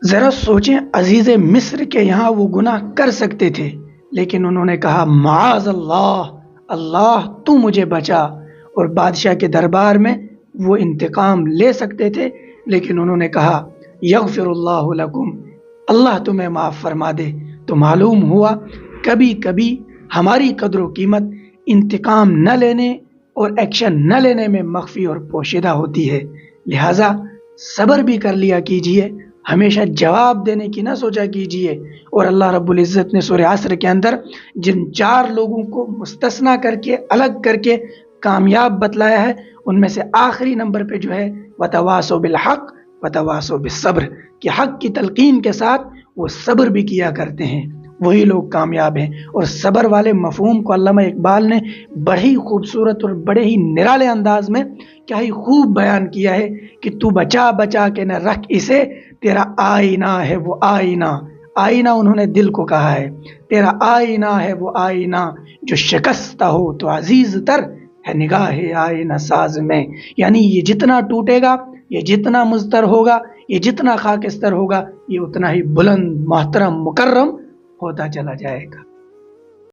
ذرا سوچیں، عزیز مصر کے یہاں وہ گناہ کر سکتے تھے، لیکن انہوں نے کہا معاذ اللہ، اللہ تو مجھے بچا۔ اور بادشاہ کے دربار میں وہ انتقام لے سکتے تھے، لیکن انہوں نے کہا یغفر اللہ لکم، اللہ تمہیں معاف فرما دے۔ تو معلوم ہوا کبھی کبھی ہماری قدر و قیمت انتقام نہ لینے اور ایکشن نہ لینے میں مخفی اور پوشیدہ ہوتی ہے۔ لہٰذا صبر بھی کر لیا کیجئے، ہمیشہ جواب دینے کی نہ سوچا کیجئے۔ اور اللہ رب العزت نے سورہ عصر کے اندر جن 4 لوگوں کو مستثنا کر کے، الگ کر کے کامیاب بتلایا ہے، ان میں سے آخری نمبر پہ جو ہے وتواصوا بالحق وتواصوا بالصبر، کہ حق کی تلقین کے ساتھ وہ صبر بھی کیا کرتے ہیں، وہی لوگ کامیاب ہیں۔ اور صبر والے مفہوم کو علامہ اقبال نے بڑے ہی خوبصورت اور بڑے ہی نرالے انداز میں کیا ہی خوب بیان کیا ہے کہ تو بچا بچا کے نہ رکھ اسے، تیرا آئینہ ہے وہ آئینہ۔ آئینہ انہوں نے دل کو کہا ہے، تیرا آئینہ ہے وہ آئینہ، جو شکستہ ہو تو عزیز تر ہے نگاہ آئینہ ساز میں۔ یعنی یہ جتنا ٹوٹے گا، یہ جتنا مضطر ہوگا، یہ جتنا خاکستر ہوگا، یہ اتنا ہی بلند، محترم، مکرم ہوتا چلا جائے گا۔